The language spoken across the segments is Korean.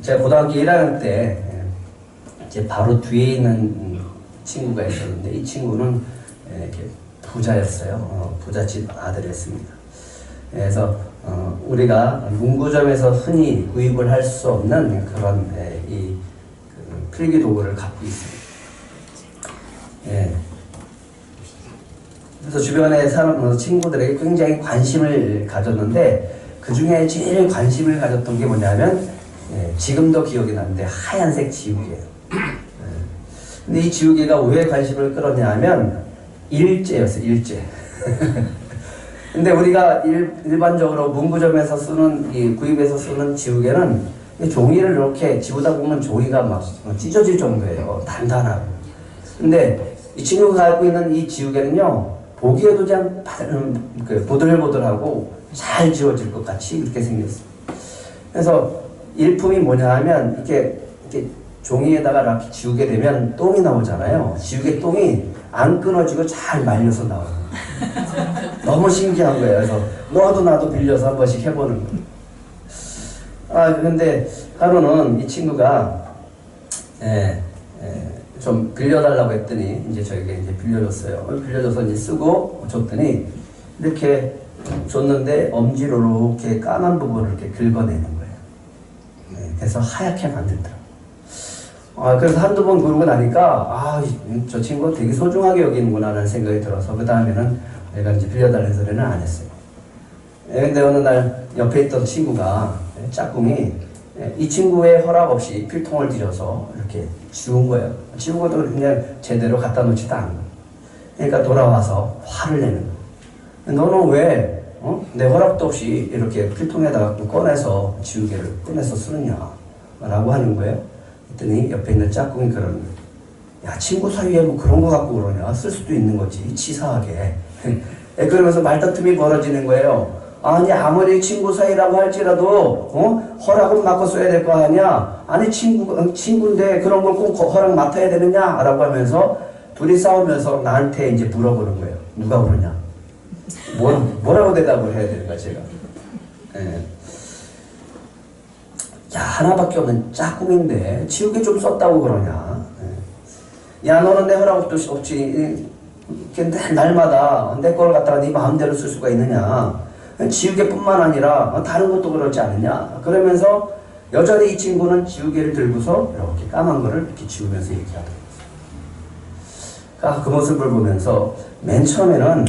제가 고등학교 1학년 때 이제 바로 뒤에 있는 친구가 있었는데 이 친구는 이렇게 부자였어요. 부잣집 아들이었습니다. 그래서 우리가 문구점에서 흔히 구입을 할 수 없는 그런 이 필기 도구를 갖고 있습니다. 예. 그래서 주변의 사람, 친구들에게 굉장히 관심을 가졌는데 그 중에 제일 관심을 가졌던 게 뭐냐면 지금도 기억이 나는데 하얀색 지우개예요. 근데 이 지우개가 왜 관심을 끌었냐면 일제였어요. 일제. 근데 우리가 일반적으로 문구점에서 쓰는 구입해서 쓰는 지우개는 종이를 이렇게 지우다 보면 종이가 막 찢어질 정도예요. 단단하고. 근데 이 친구가 갖고 있는 이 지우개는요, 보기에도 그냥 보들보들하고 잘 지워질 것 같이 이렇게 생겼어요. 그래서 일품이 뭐냐 하면 이렇게 종이에다가 이렇게 지우게 되면 똥이 나오잖아요. 지우개 똥이 안 끊어지고 잘 말려서 나와요. 너무 신기한 거예요. 그래서 너도 나도 빌려서 한 번씩 해보는 거예요. 근데 하루는 이 친구가 좀 빌려달라고 했더니 이제 저에게 이제 빌려줬어요. 빌려줘서 이제 쓰고 줬더니 이렇게 줬는데 엄지로 이렇게 까만 부분을 이렇게 긁어내는 거예요. 그래서 하얗게 만들더라고요. 그래서 한두 번 그러고 나니까 저 친구 되게 소중하게 여기는구나 라는 생각이 들어서 그 다음에는 내가 이제 빌려달라는 소리는 안 했어요. 근데 어느 날 옆에 있던 친구가 짝꿍이 이 친구의 허락 없이 필통을 들여서 이렇게 지운 거예요. 지우고도 그냥 제대로 갖다 놓지도 않은 거예요. 그러니까 돌아와서 화를 내는 거예요. 너는 왜 내 허락도 없이 이렇게 필통에다가 꺼내서 지우개를 꺼내서 쓰느냐 라고 하는 거예요. 그랬더니 옆에 있는 짝꿍이 그러는 거예요. 야, 친구 사이에 뭐 그런 거 갖고 그러냐. 쓸 수도 있는 거지. 치사하게. 그러면서 말다툼이 벌어지는 거예요. 아니, 아무리 친구 사이라고 할지라도 허락은 받고 써야 될 거 아니야. 아니, 친구인데 그런 걸 꼭 허락 맡아야 되느냐 라고 하면서 둘이 싸우면서 나한테 이제 물어보는 거예요. 누가 그러냐. 뭐라고 대답을 해야 되는가 제가. 야, 하나밖에 없는 짝꿍인데 지우개 좀 썼다고 그러냐. 야, 너는 내 허락 없지. 날마다 내 걸 갖다가 네 마음대로 쓸 수가 있느냐. 지우개뿐만 아니라 다른 것도 그렇지 않느냐. 그러면서 여전히 이 친구는 지우개를 들고서 이렇게 까만 거를 이렇게 지우면서 얘기하더라고요. 그 모습을 보면서 맨 처음에는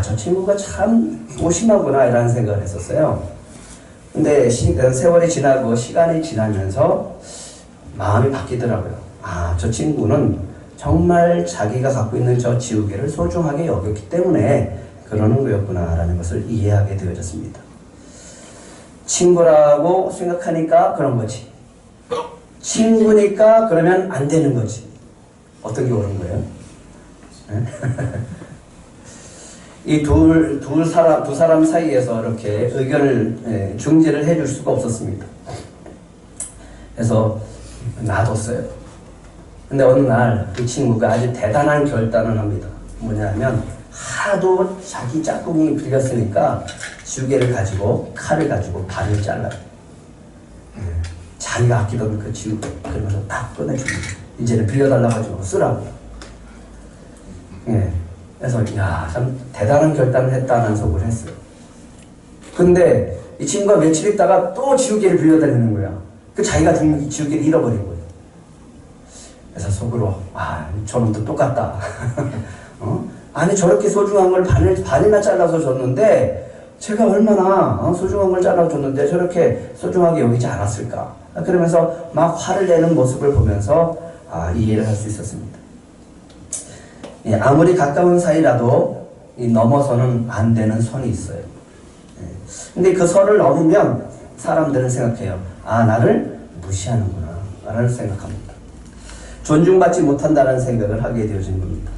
저 친구가 참 소심하구나 이라는 생각을 했었어요. 근데 세월이 지나고 시간이 지나면서 마음이 바뀌더라고요. 저 친구는 정말 자기가 갖고 있는 저 지우개를 소중하게 여겼기 때문에 그러는 거였구나라는 것을 이해하게 되어졌습니다. 친구라고 생각하니까 그런 거지. 친구니까 그러면 안 되는 거지. 어떤 게 옳은 거예요? 이 두 사람 사이에서 이렇게 의견을 중재를 해줄 수가 없었습니다. 그래서 놔뒀어요. 근데 어느 날 그 친구가 아주 대단한 결단을 합니다. 뭐냐면 하도 자기 짝꿍이 빌렸으니까 지우개를 가지고 칼을 가지고 발을 잘라요. 자기가 아끼던 그 지우개 그러면서 딱 꺼내줍니다. 이제는 빌려달라고 가지고 쓰라고. 그래서 참 대단한 결단을 했다는 속을 했어요. 근데 이 친구가 며칠 있다가 또 지우개를 빌려달라는 거야. 자기가 준 지우개를 잃어버린 거예요. 그래서 속으로 저놈도 똑같다. 아니 저렇게 소중한 걸 반이나 잘라서 줬는데 제가 얼마나 소중한 걸 잘라줬는데 저렇게 소중하게 여기지 않았을까. 그러면서 막 화를 내는 모습을 보면서 이해를 할 수 있었습니다. 아무리 가까운 사이라도 넘어서는 안 되는 선이 있어요. 근데 그 선을 넘으면 사람들은 생각해요. 나를 무시하는구나 라는 생각합니다. 존중받지 못한다는 생각을 하게 되어진 겁니다.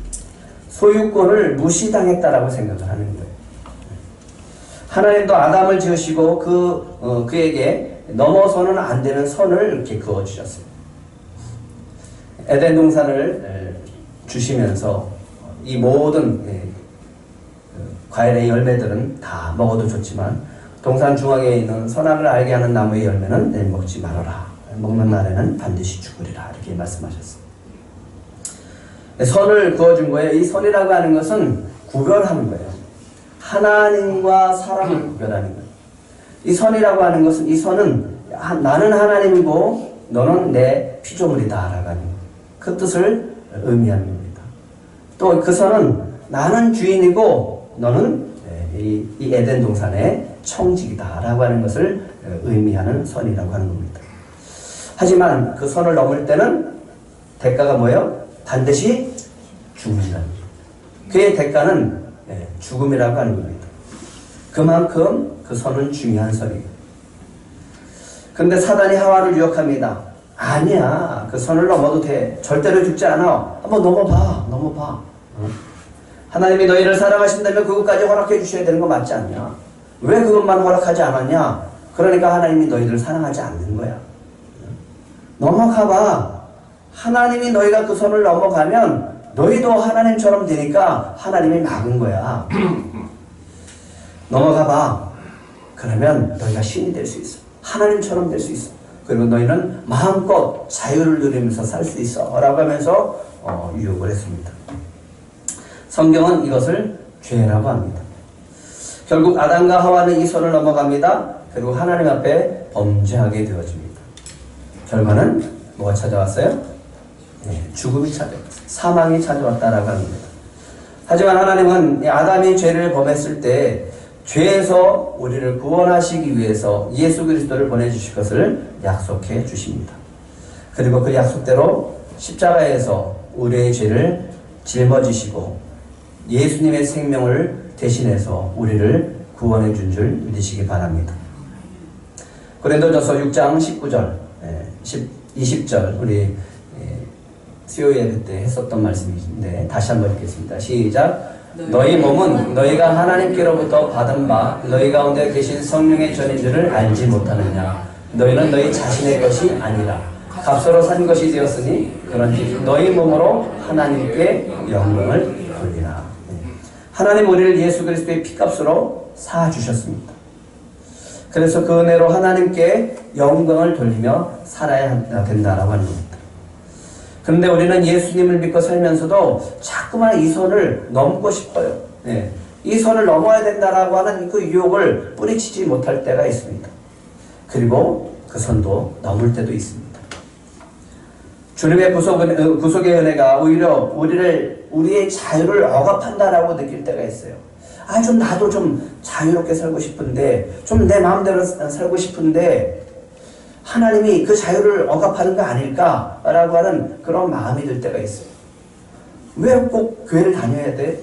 소유권을 무시당했다라고 생각을 하는 거예요. 하나님도 아담을 지으시고 그에게 넘어서는 안 되는 선을 이렇게 그어주셨어요. 에덴 동산을 주시면서 이 모든 과일의 열매들은 다 먹어도 좋지만 또 동산 중앙에 있는 선악을 알게 하는 나무의 열매는 내일 먹지 말아라. 먹는 날에는 반드시 죽으리라. 이렇게 말씀하셨습니다. 선을 그어준 거예요. 이 선이라고 하는 것은 구별하는 거예요. 하나님과 사람을 구별하는 거예요. 이 선이라고 하는 것은, 이 선은 나는 하나님이고 너는 내 피조물이다 라고 하는 그 뜻을 의미하는 겁니다. 또 그 선은 나는 주인이고 너는 이 에덴 동산의 청직이다 라고 하는 것을 의미하는 선이라고 하는 겁니다. 하지만 그 선을 넘을 때는 대가가 뭐예요? 반드시 죽는다. 그의 대가는 죽음이라고 하는 겁니다. 그만큼 그 선은 중요한 선이에요. 그런데 사단이 하와를 유혹합니다. 아니야, 그 선을 넘어도 돼. 절대로 죽지 않아. 한번 넘어봐. 하나님이 너희를 사랑하신다면 그것까지 허락해 주셔야 되는 거 맞지 않냐? 왜 그것만 허락하지 않았냐? 그러니까 하나님이 너희를 사랑하지 않는 거야. 넘어가봐. 하나님이 너희가 그 선을 넘어가면 너희도 하나님처럼 되니까 하나님이 막은 거야. 넘어가봐. 그러면 너희가 신이 될 수 있어. 하나님처럼 될 수 있어. 그리고 너희는 마음껏 자유를 누리면서 살 수 있어 라고 하면서 유혹을 했습니다. 성경은 이것을 죄라고 합니다. 결국 아담과 하와는 이 선을 넘어갑니다. 그리고 하나님 앞에 범죄하게 되어집니다. 결과는 뭐가 찾아왔어요? 죽음이 찾아왔어요. 사망이 찾아왔다라고 합니다. 하지만 하나님은 아담이 죄를 범했을 때 죄에서 우리를 구원하시기 위해서 예수 그리스도를 보내주실 것을 약속해 주십니다. 그리고 그 약속대로 십자가에서 우리의 죄를 짊어지시고 예수님의 생명을 대신해서 우리를 구원해 준 줄 믿으시기 바랍니다. 고린도전서 6장 19절, 20절 우리 수요 예배 때 했었던 말씀인데 다시 한번 읽겠습니다. 시작. 너희 몸은 너희가 하나님께로부터 받은 바 너희 가운데 계신 성령의 전인 줄을 알지 못하느냐. 너희는 너희 자신의 것이 아니라 값으로 산 것이 되었으니 그런즉 너희 몸으로 하나님께 영광을 돌리라. 하나님 우리를 예수 그리스도의 피값으로 사주셨습니다. 그래서 그 은혜로 하나님께 영광을 돌리며 살아야 된다라고 하는 겁니다. 그런데 우리는 예수님을 믿고 살면서도 자꾸만 이 선을 넘고 싶어요. 이 선을 넘어야 된다라고 하는 그 유혹을 뿌리치지 못할 때가 있습니다. 그리고 그 선도 넘을 때도 있습니다. 주님의 구속의 은혜가 오히려 우리의 자유를 억압한다라고 느낄 때가 있어요. 나도 좀 자유롭게 살고 싶은데, 좀 내 마음대로 살고 싶은데, 하나님이 그 자유를 억압하는 거 아닐까라고 하는 그런 마음이 들 때가 있어요. 왜 꼭 교회를 다녀야 돼?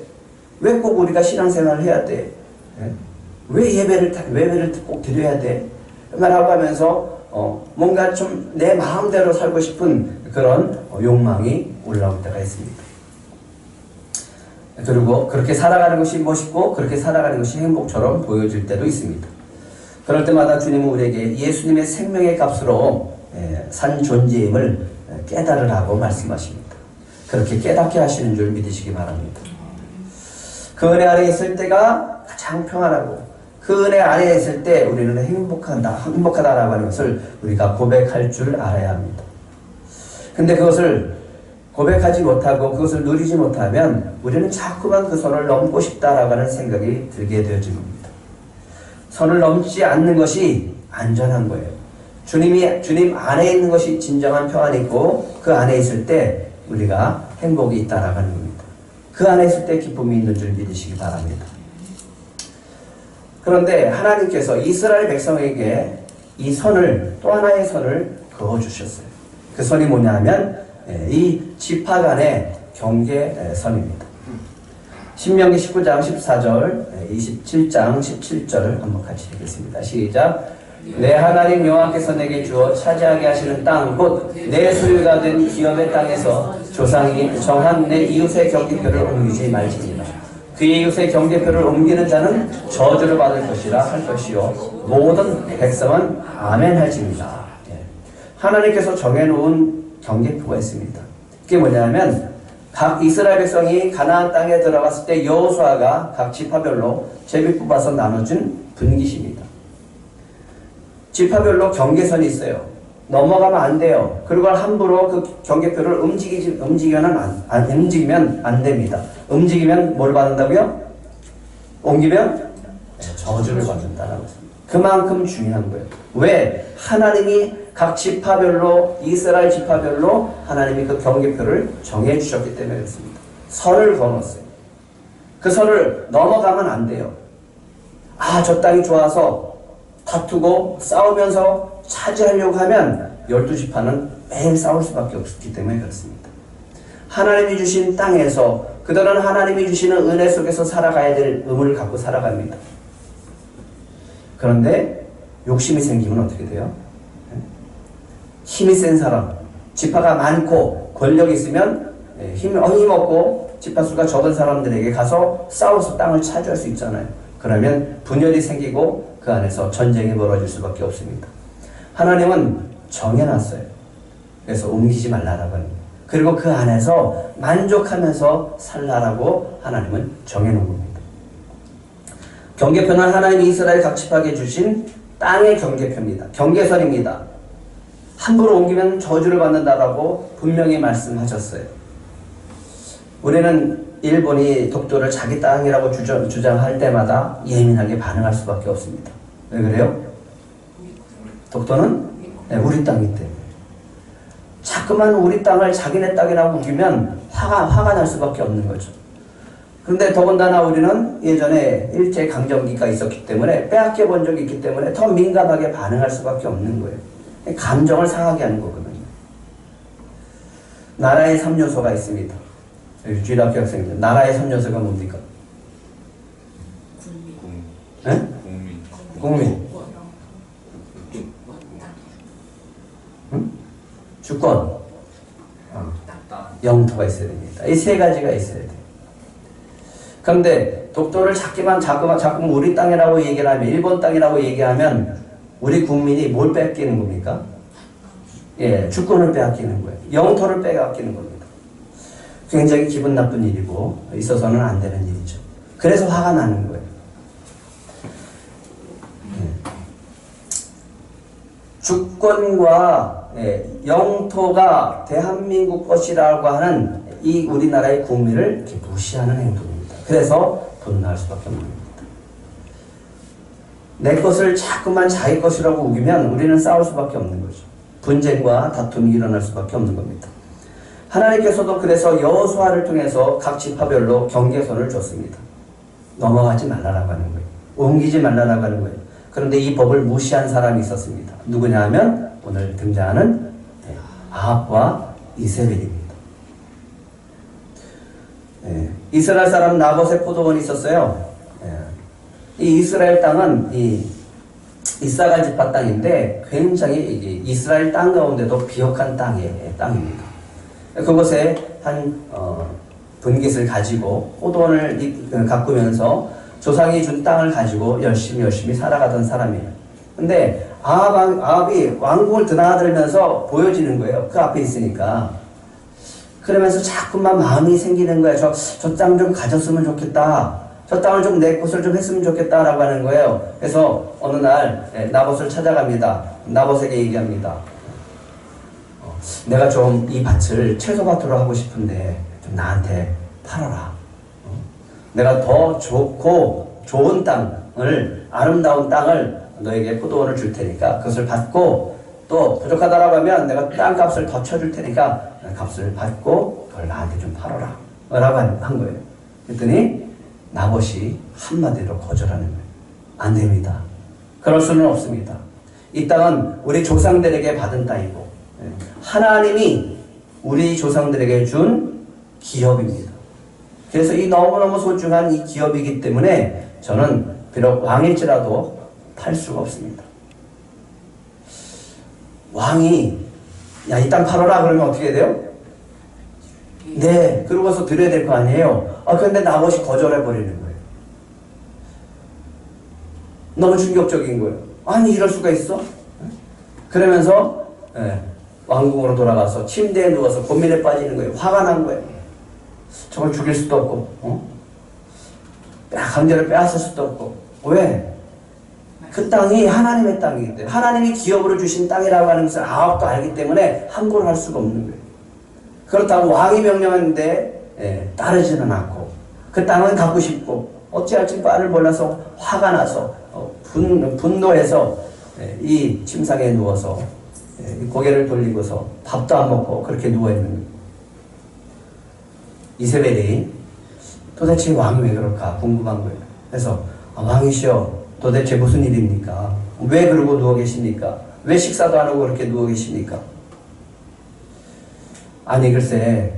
왜 꼭 우리가 신앙생활을 해야 돼? 왜 예배를 꼭 드려야 돼? 라고 하면서 뭔가 좀 내 마음대로 살고 싶은 그런 욕망이 올라올 때가 있습니다. 그리고 그렇게 살아가는 것이 멋있고 그렇게 살아가는 것이 행복처럼 보여질 때도 있습니다. 그럴 때마다 주님은 우리에게 예수님의 생명의 값으로 산 존재임을 깨달으라고 말씀하십니다. 그렇게 깨닫게 하시는 줄 믿으시기 바랍니다. 그 은혜 아래에 있을 때가 가장 평안하고 그 은혜 아래에 있을 때 우리는 행복하다라고 하는 것을 우리가 고백할 줄 알아야 합니다. 근데 그것을 고백하지 못하고 그것을 누리지 못하면 우리는 자꾸만 그 선을 넘고 싶다라고 하는 생각이 들게 되어진 겁니다. 선을 넘지 않는 것이 안전한 거예요. 주님 안에 있는 것이 진정한 평안이고 그 안에 있을 때 우리가 행복이 있다라고 하는 겁니다. 그 안에 있을 때 기쁨이 있는 줄 믿으시기 바랍니다. 그런데 하나님께서 이스라엘 백성에게 이 선을, 또 하나의 선을 그어주셨어요. 그 선이 뭐냐 하면 이 지파 간의 경계선입니다. 신명기 19장 14절, 27장 17절 한번 같이 읽겠습니다. 시작. 내 하나님 여호와께서 내게 주어 차지하게 하시는 땅 곧 내 소유가 된 기업의 땅에서 조상이 정한 내 이웃의 경계표를 옮기지 말지니라. 그의 이웃의 경계표를 옮기는 자는 저주를 받을 것이라 할 것이요 모든 백성은 아멘 할지니라. 하나님께서 정해놓은 경계표가 있습니다. 그게 뭐냐면 각 이스라엘 백성이 가나안 땅에 들어갔을 때 여호수아가 각 지파별로 제비 뽑아서 나눠준 분깃입니다. 지파별로 경계선이 있어요. 넘어가면 안 돼요. 그리고 함부로 그 경계표를 움직이면 안 됩니다. 움직이면 뭘 받는다고요? 옮기면 저주를 받는다는 거죠. 그만큼 중요한 거예요. 왜? 하나님이 각 지파별로, 이스라엘 지파별로 하나님이 그 경계표를 정해 주셨기 때문에 그렇습니다. 선을 그어놓았어요. 그 선을 넘어가면 안 돼요. 저 땅이 좋아서 다투고 싸우면서 차지하려고 하면 12지파는 매일 싸울 수밖에 없기 때문에 그렇습니다. 하나님이 주신 땅에서 그들은 하나님이 주시는 은혜 속에서 살아가야 될 의무를 갖고 살아갑니다. 그런데 욕심이 생기면 어떻게 돼요? 힘이 센 사람, 지파가 많고 권력이 있으면 힘없고 지파수가 적은 사람들에게 가서 싸워서 땅을 차지할 수 있잖아요. 그러면 분열이 생기고 그 안에서 전쟁이 벌어질 수밖에 없습니다. 하나님은 정해놨어요. 그래서 옮기지 말라라고 합니다. 그리고 그 안에서 만족하면서 살라라고 하나님은 정해놓은 겁니다. 경계표는 하나님이 이스라엘 각 지파에게 주신 땅의 경계표입니다. 경계선입니다. 함부로 옮기면 저주를 받는다라고 분명히 말씀하셨어요. 우리는 일본이 독도를 자기 땅이라고 주장할 때마다 예민하게 반응할 수밖에 없습니다. 왜 그래요? 독도는 우리 땅이기 때문에. 자꾸만 우리 땅을 자기네 땅이라고 우기면 화가 날 수밖에 없는 거죠. 그런데 더군다나 우리는 예전에 일제강점기가 있었기 때문에 빼앗겨 본 적이 있기 때문에 더 민감하게 반응할 수밖에 없는 거예요. 감정을 상하게 하는 거거든요. 나라의 3요소가 있습니다. 주일학교 학생들, 나라의 3요소가 뭡니까? 국민. 응? 주권. 영토가 있어야 됩니다. 이 세 가지가 있어야 돼요. 그런데 독도를 자꾸만 우리 땅이라고 얘기를 하면, 일본 땅이라고 얘기하면 우리 국민이 뭘 뺏기는 겁니까? 주권을 빼앗기는 거예요. 영토를 빼앗기는 겁니다. 굉장히 기분 나쁜 일이고 있어서는 안 되는 일이죠. 그래서 화가 나는 거예요. 주권과 영토가 대한민국 것이라고 하는 이 우리나라의 국민을 이렇게 무시하는 행동입니다. 그래서 분노할 수밖에 없는 겁니다. 내 것을 자꾸만 자기 것이라고 우기면 우리는 싸울 수밖에 없는 거죠. 분쟁과 다툼이 일어날 수밖에 없는 겁니다. 하나님께서도 그래서 여호수아를 통해서 각 지파별로 경계선을 줬습니다. 넘어가지 말라라고 하는 거예요. 옮기지 말라라고 하는 거예요. 그런데 이 법을 무시한 사람이 있었습니다. 누구냐 하면 오늘 등장하는 아합과 이세벨입니다. 이스라엘 사람 나봇의 포도원이 있었어요. 이 이스라엘 땅은 이사갈 지파 땅인데 굉장히 이스라엘 땅 가운데도 비옥한 땅입니다. 그곳에 한 분깃을 가지고 포도원을 가꾸면서 조상이 준 땅을 가지고 열심히 살아가던 사람이에요. 근데 아합이 왕궁을 드나들면서 보여지는 거예요. 그 앞에 있으니까. 그러면서 자꾸만 마음이 생기는 거예요. 저 땅 좀 가졌으면 좋겠다. 저 땅을 좀 내 것을 좀 했으면 좋겠다라고 하는 거예요. 그래서 어느 날 나봇을 찾아갑니다. 나봇에게 얘기합니다. 내가 좀 이 밭을 채소밭으로 하고 싶은데 좀 나한테 팔아라. 내가 더 좋고 좋은 땅을, 아름다운 땅을 너에게 포도원을 줄 테니까 그것을 받고, 또 부족하다라고 하면 내가 땅값을 더 쳐줄 테니까 값을 받고 그걸 나한테 좀 팔아라 라고 한 거예요. 그랬더니 나봇이 한마디로 거절하는 거예요. 안 됩니다. 그럴 수는 없습니다. 이 땅은 우리 조상들에게 받은 땅이고 하나님이 우리 조상들에게 준 기업입니다. 그래서 이 너무너무 소중한 이 기업이기 때문에 저는 비록 왕일지라도 팔 수가 없습니다. 왕이 야, 이 땅 팔아라 그러면 어떻게 돼요? 네, 그러고서 드려야 될 거 아니에요. 그런데 나봇이 거절해버리는 거예요. 너무 충격적인 거예요. 아니, 이럴 수가 있어? 그러면서 왕궁으로 돌아가서 침대에 누워서 고민에 빠지는 거예요. 화가 난 거예요. 저걸 죽일 수도 없고 강제로 빼앗을 수도 없고. 왜? 그 땅이 하나님의 땅이기 때문에 하나님이 기업으로 주신 땅이라고 하는 것을 아합도 알기 때문에 함부로 할 수가 없는 거예요. 그렇다고 왕이 명령하는데 따르지는 않고 그 땅은 갖고 싶고 어찌할지 바를 몰라서 화가 나서 분노해서 이 침상에 누워서 고개를 돌리고서 밥도 안 먹고 그렇게 누워있는 거예요. 이세벨이 도대체 왕이 왜 그럴까 궁금한 거예요. 그래서 왕이시여 도대체 무슨 일입니까? 왜 그러고 누워 계십니까? 왜 식사도 안 하고 그렇게 누워 계십니까? 아니 글쎄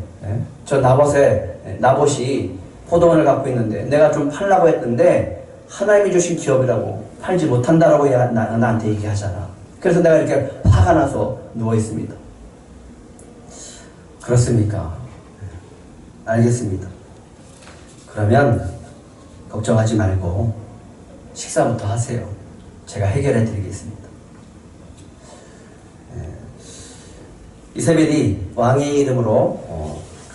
저 나봇이 포도원을 갖고 있는데 내가 좀 팔라고 했는데 하나님이 주신 기업이라고 팔지 못한다라고 나한테 얘기하잖아. 그래서 내가 이렇게 화가 나서 누워 있습니다. 그렇습니까? 알겠습니다. 그러면 걱정하지 말고 식사부터 하세요. 제가 해결해 드리겠습니다. 이세벨이 왕의 이름으로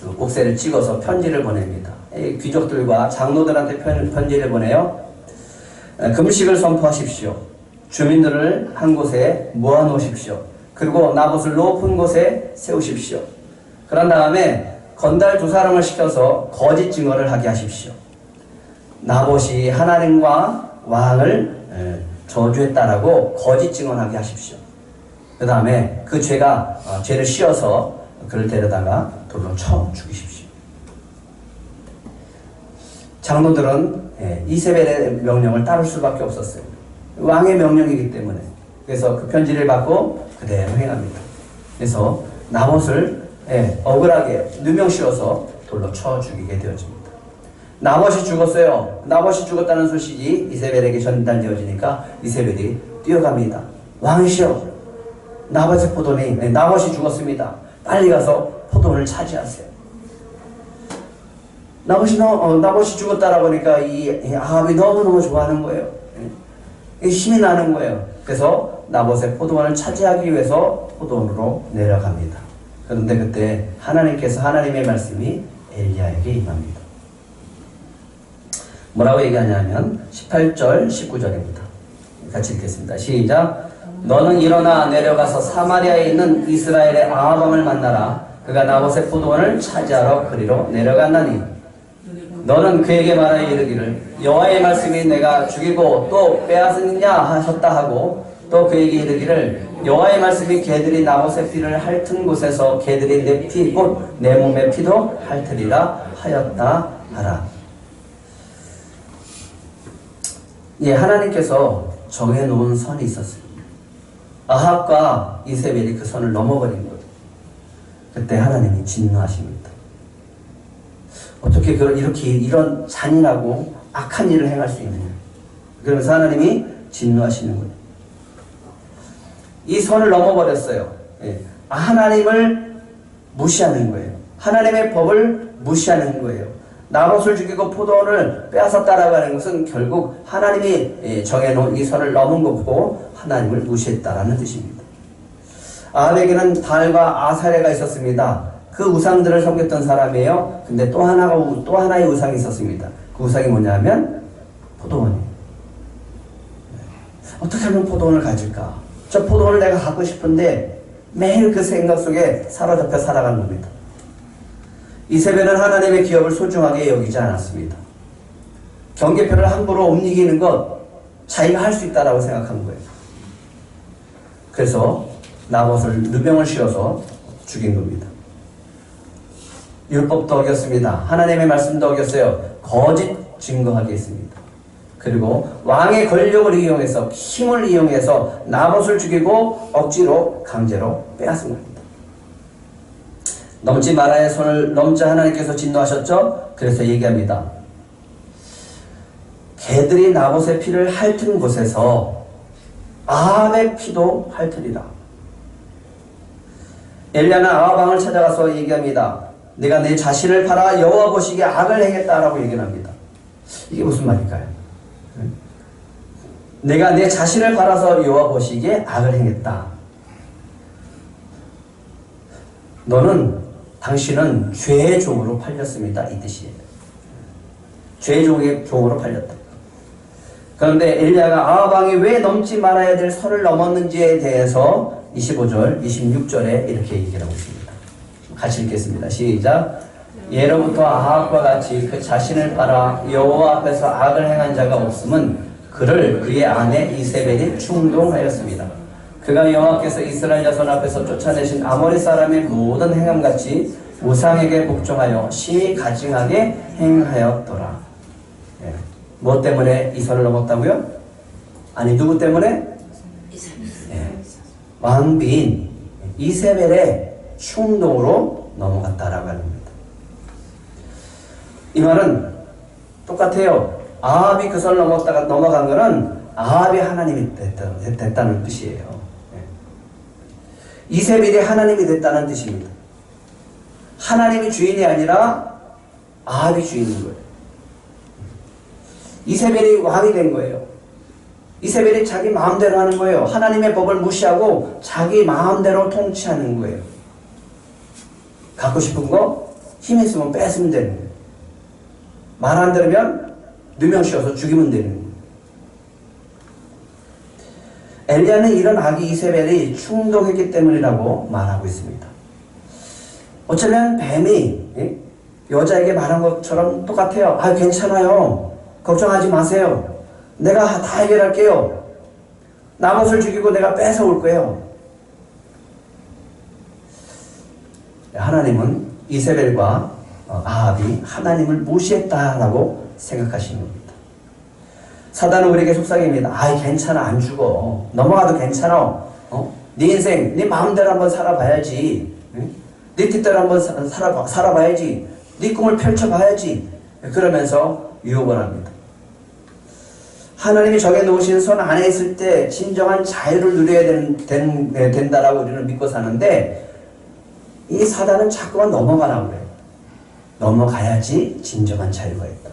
그 옥새를 찍어서 편지를 보냅니다. 귀족들과 장로들한테 편지를 보내요. 금식을 선포하십시오. 주민들을 한 곳에 모아놓으십시오. 그리고 나봇을 높은 곳에 세우십시오. 그런 다음에 건달 2사람을 시켜서 거짓 증언을 하게 하십시오. 나봇이 하나님과 왕을 저주했다라고 거짓 증언하게 하십시오. 그 다음에 그 죄를 씌워서 그를 데려다가 돌로 쳐 죽이십시오. 장로들은 이세벨의 명령을 따를 수밖에 없었어요. 왕의 명령이기 때문에. 그래서 그 편지를 받고 그대로 행합니다. 그래서 나봇을 억울하게 누명 씌워서 돌로 쳐 죽이게 되어집니다. 나봇이 죽었어요. 나봇이 죽었다는 소식이 이세벨에게 전달되어지니까 이세벨이 뛰어갑니다. 왕이시여, 나봇이 죽었습니다. 빨리 가서 포도원을 차지하세요. 나봇이 죽었다라고 하니까 이 아합이 너무너무 좋아하는 거예요. 힘이 나는 거예요. 그래서 나봇의 포도원을 차지하기 위해서 포도원으로 내려갑니다. 그런데 그때 하나님의 말씀이 엘리야에게 임합니다. 뭐라고 얘기하냐면 18절 19절입니다. 같이 읽겠습니다. 시작. 너는 일어나 내려가서 사마리아에 있는 이스라엘의 아합 왕을 만나라. 그가 나봇의 포도원을 차지하러 그리로 내려갔나니 너는 그에게 말하여 이르기를 여호와의 말씀이 내가 죽이고 또 빼앗느냐 하셨다 하고 또 그에게 이르기를 여호와의 말씀이 개들이 나봇의 피를 핥은 곳에서 개들이 내 피 곧 내 몸의 피도 핥으리라 하였다 하라. 하나님께서 정해놓은 선이 있었어요. 아합과 이세벨이 그 선을 넘어버린 거예요. 그때 하나님이 진노하십니다. 어떻게 이런 잔인하고 악한 일을 행할 수 있느냐. 그러면서 하나님이 진노하시는 거예요. 이 선을 넘어버렸어요. 하나님을 무시하는 거예요. 하나님의 법을 무시하는 거예요. 나봇을 죽이고 포도원을 빼앗았다라고 하는 것은 결국 하나님이 정해놓은 이 선을 넘은 것고 하나님을 무시했다라는 뜻입니다. 아합에게는 발과 아사레가 있었습니다. 그 우상들을 섬겼던 사람이에요. 근데 또 하나의 우상이 있었습니다. 그 우상이 뭐냐면 포도원이에요. 어떻게 하면 포도원을 가질까? 저 포도원을 내가 갖고 싶은데 매일 그 생각 속에 사로잡혀 살아가는 겁니다. 이세벨은 하나님의 기업을 소중하게 여기지 않았습니다. 경계표를 함부로 옮기는 것 자기가 할 수 있다라고 생각한 거예요. 그래서 나봇을 누명을 씌워서 죽인 겁니다. 율법도 어겼습니다. 하나님의 말씀도 어겼어요. 거짓 증거하게 했습니다. 그리고 왕의 권력을 이용해서 힘을 이용해서 나봇을 죽이고 억지로 강제로 빼앗은 겁니다. 넘지 말아야 손을 넘자 하나님께서 진노하셨죠? 그래서 얘기합니다. 개들이 나봇의 피를 핥은 곳에서 아합의 피도 핥으리라. 엘리야는 아합 왕을 찾아가서 얘기합니다. 내가 내 자신을 팔아 여호와 보시기에 악을 행했다라고 얘기를 합니다. 이게 무슨 말일까요? 내가 내 자신을 팔아서 여호와 보시기에 악을 행했다. 당신은 죄의 종으로 팔렸습니다. 이 뜻이에요. 죄의 종으로 팔렸다. 그런데 엘리야가 아합 왕이 왜 넘지 말아야 될 선을 넘었는지에 대해서 25절, 26절에 이렇게 얘기를 하고 있습니다. 같이 읽겠습니다. 시작. 예로부터 아합과 같이 그 자신을 팔아 여호와 앞에서 악을 행한 자가 없음은 그를 그의 아내 이세벨이 충동하였습니다. 그가 여호와께서 이스라엘 자손 앞에서 쫓아내신 아모리 사람의 모든 행함같이 우상에게 복종하여 심히 가증하게 행하였더라. 예. 뭐 때문에 이 선을 넘었다고요? 아니 누구 때문에? 예. 왕비인 이세벨의 충동으로 넘어갔다라고 합니다. 이 말은 똑같아요. 아합이 그 선을 넘어간 거는 아합이 하나님이 됐다는 뜻이에요. 이세벨이 하나님이 됐다는 뜻입니다. 하나님이 주인이 아니라 아합이 주인인 거예요. 이세벨이 왕이 된 거예요. 이세벨이 자기 마음대로 하는 거예요. 하나님의 법을 무시하고 자기 마음대로 통치하는 거예요. 갖고 싶은 거 힘 있으면 뺏으면 되는 거예요. 말 안 들으면 누명 씌워서 죽이면 되는 거예요. 엘리야는 이런 아기 이세벨이 충동했기 때문이라고 말하고 있습니다. 어쩌면 뱀이 여자에게 말한 것처럼 똑같아요. 아, 괜찮아요. 걱정하지 마세요. 내가 다 해결할게요. 나봇을 죽이고 내가 뺏어올 거예요. 하나님은 이세벨과 아합이 하나님을 무시했다라고 생각하시는 겁니다. 사단은 우리에게 속삭입니다. 아이 괜찮아 안 죽어. 넘어가도 괜찮아. 네 인생 네 마음대로 한번 살아봐야지. 네 뜻대로 한번 살아봐야지. 네 꿈을 펼쳐봐야지. 그러면서 유혹을 합니다. 하나님이 정해놓으신 선 안에 있을 때 진정한 자유를 누려야 된다라고 우리는 믿고 사는데 이 사단은 자꾸만 넘어가라고 그래요. 넘어가야지 진정한 자유가 있다.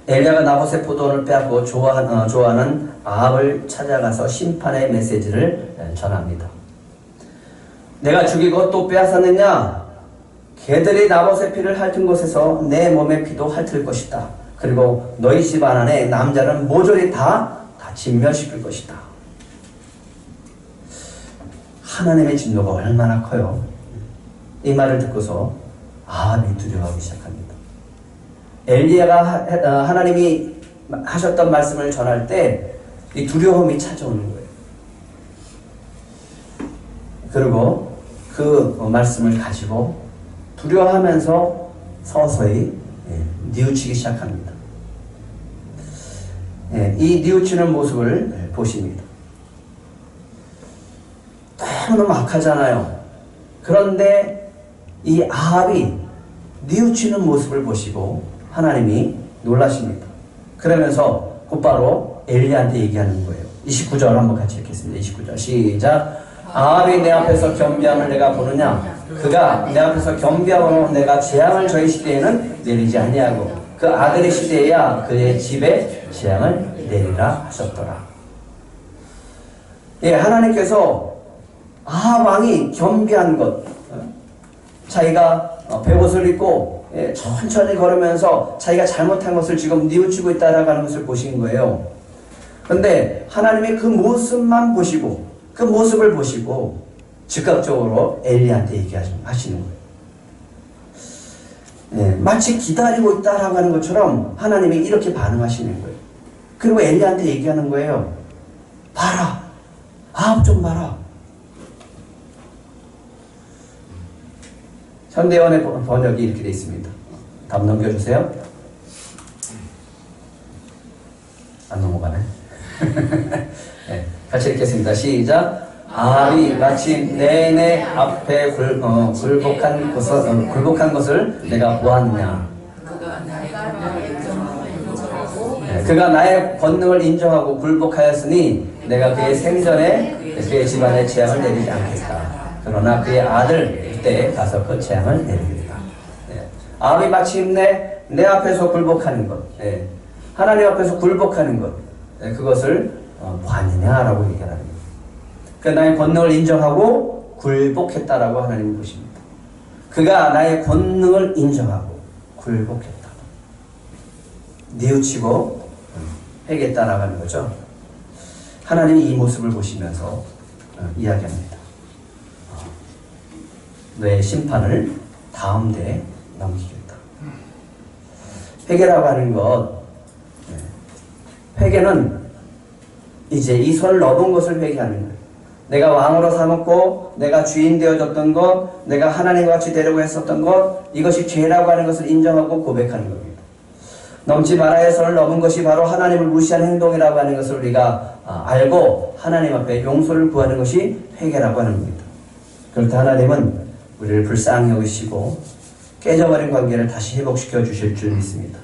엘리야가 나봇의 포도원을 빼앗고 좋아하는 아합을 찾아가서 심판의 메시지를 전합니다. 내가 죽이고 또 빼앗았느냐? 개들이 나봇의 피를 핥은 곳에서 내 몸의 피도 핥을 것이다. 그리고 너희 집안 안에 남자는 모조리 다 진멸시킬 것이다. 하나님의 진노가 얼마나 커요. 이 말을 듣고서 아합이 두려워하기 시작합니다. 엘리야가 하나님이 하셨던 말씀을 전할 때 이 두려움이 찾아오는 거예요. 그리고 그 말씀을 가지고 두려워하면서 서서히 뉘우치기 시작합니다. 이 뉘우치는 모습을 보십니다. 너무너무 악하잖아요. 그런데 이 아합이 뉘우치는 모습을 보시고 하나님이 놀라십니다. 그러면서 곧바로 엘리야한테 얘기하는 거예요. 29절 한번 같이 읽겠습니다. 29절 시작. 아합이 내 앞에서 겸비함을 내가 보느냐? 그가 내 앞에서 겸비함으로 내가 재앙을 저희 시대에는 내리지 아니하고 그 아들의 시대에야 그의 집에 재앙을 내리라 하셨더라. 예, 하나님께서 아합 왕이 겸비한 것, 자기가 베옷을 입고 천천히 걸으면서 자기가 잘못한 것을 지금 뉘우치고 있다라고 하는 것을 보신 거예요. 그런데 하나님이 그 모습만 보시고 그 모습을 보시고 즉각적으로 엘리야한테 얘기하시는 거예요. 마치 기다리고 있다라고 하는 것처럼 하나님이 이렇게 반응하시는 거예요. 그리고 엘리야한테 얘기하는 거예요. 봐라. 아합 좀 봐라. 현대원의 번역이 이렇게 되어 있습니다. 다음 넘겨주세요. 안 넘어가네. 네, 같이 읽겠습니다. 시작. 아합이 마침 내내 앞에 굴복한 것을 내가 보았느냐. 그가 나의 권능을 인정하고 굴복하였으니 내가 그의 생전에 그의 집안에 재앙을 내리지 않겠다. 그러나 그의 아들 그때에 가서 그 재앙을 내리겠다. 아합이 마침내 내 앞에서 굴복하는 것, 하나님 앞에서 굴복하는 것, 그것을 보았느냐라고 얘기하는 겁니다. 그 나의 권능을 인정하고 굴복했다라고 하나님이 보십니다. 그가 나의 권능을 인정하고 굴복했다. 뉘우치고 회개했다라고 거죠. 하나님이 이 모습을 보시면서 이야기합니다. 너의 심판을 다음 대에 넘기겠다. 회개라고 하는 것, 회개는 이제 이 손을 넣은 것을 회개하는 거예요. 내가 왕으로 삼았고 내가 주인 되어졌던 것, 내가 하나님과 같이 되려고 했었던 것, 이것이 죄라고 하는 것을 인정하고 고백하는 겁니다. 넘지 말아야 손을 넘은 것이 바로 하나님을 무시한 행동이라고 하는 것을 우리가 알고 하나님 앞에 용서를 구하는 것이 회개라고 하는 겁니다. 그럴 때 하나님은 우리를 불쌍히 여기시고 깨져버린 관계를 다시 회복시켜 주실 줄 믿습니다.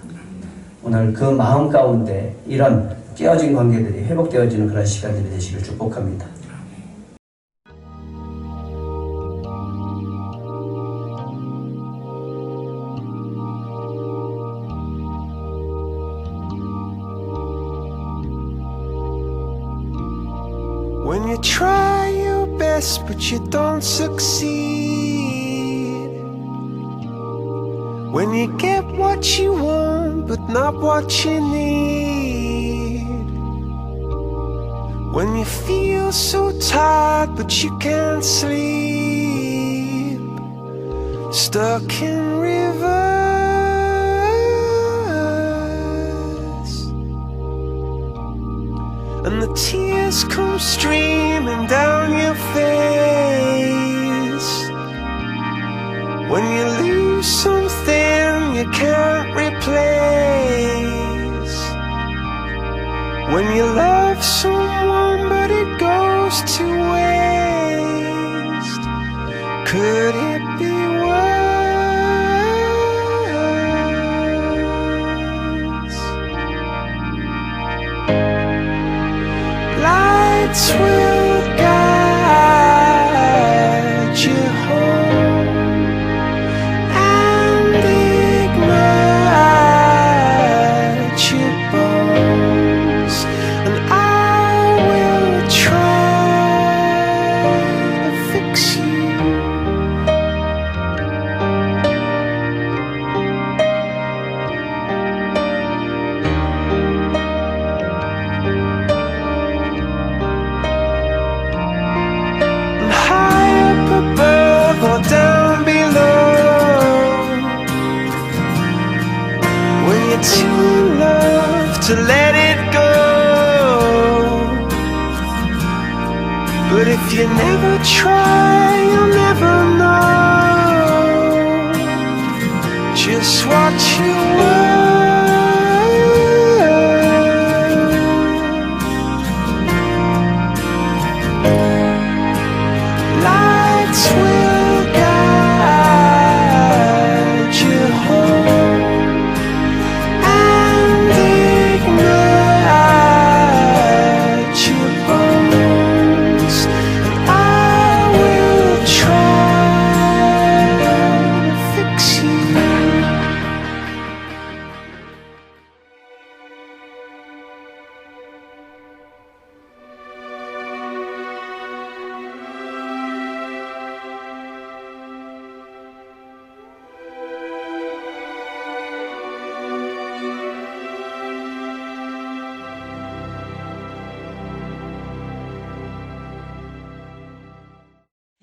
오늘 그 마음 가운데 이런 깨어진 관계들이 회복되어지는 그런 시간들이 되시길 축복합니다. When you try your best but you don't succeed, when you get what you want but not what you need, when you feel so tired but you can't sleep, stuck in reverse, and the tears come streaming down your face, when you lose something you can't replace, when you love someone but it goes to waste, could it be worse? Lights will guide you home and ignite your bones, and I will try to fix you. And high up above or down below, when you're too in love to let it go, but if you never try you'll never know just what you were. Lights will guide you home and ignite your bones, and I will try to fix you.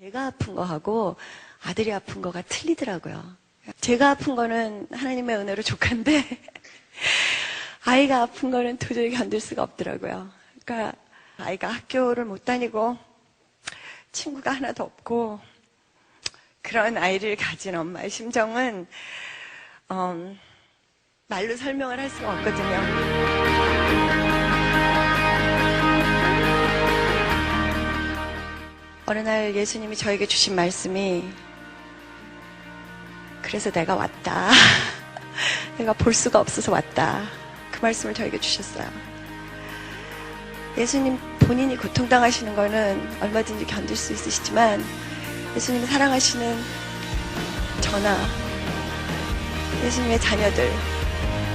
제가 아픈 거하고 아들이 아픈 거가 틀리더라고요. 제가 아픈 거는 하나님의 은혜로 족한데 아이가 아픈 거는 도저히 견딜 수가 없더라고요. 그러니까 아이가 학교를 못 다니고 친구가 하나도 없고 그런 아이를 가진 엄마의 심정은 말로 설명을 할 수가 없거든요. 어느 날 예수님이 저에게 주신 말씀이, 그래서 내가 왔다. 내가 볼 수가 없어서 왔다. 그 말씀을 저에게 주셨어요. 예수님 본인이 고통당하시는 거는 얼마든지 견딜 수 있으시지만 예수님이 사랑하시는 저나 예수님의 자녀들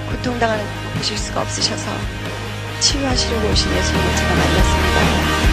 고통당하는 거 보실 수가 없으셔서 치유하시려고 오신 예수님을 제가 만났습니다.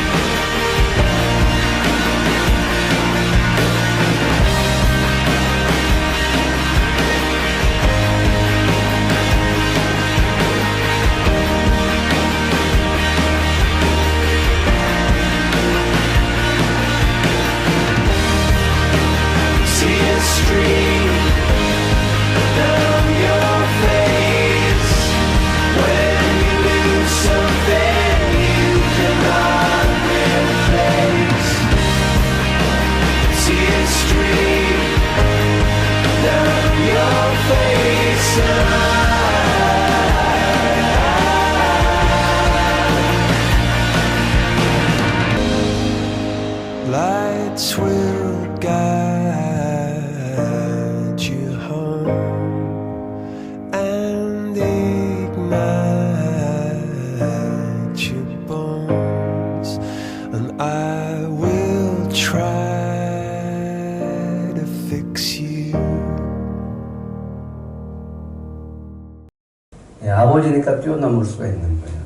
하니까 뛰어넘을 수가 있는 거예요.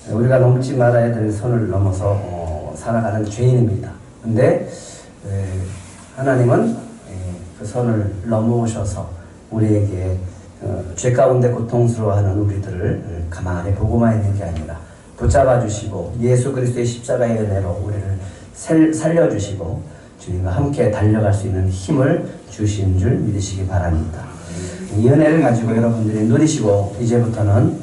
네. 우리가 넘지 말아야 될 선을 넘어서 살아가는 죄인입니다. 근데 하나님은 그 선을 넘어오셔서 우리에게 죄 가운데 고통스러워하는 우리들을 가만히 보고만 있는 게 아니라 붙잡아 주시고 예수 그리스도의 십자가의 은혜로 우리를 살려주시고 주님과 함께 달려갈 수 있는 힘을 주신 줄 믿으시기 바랍니다. 이 은혜를 가지고 여러분들이 누리시고 이제부터는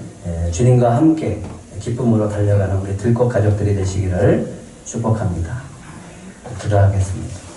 주님과 함께 기쁨으로 달려가는 우리 들꽃 가족들이 되시기를 축복합니다. 기도하겠습니다.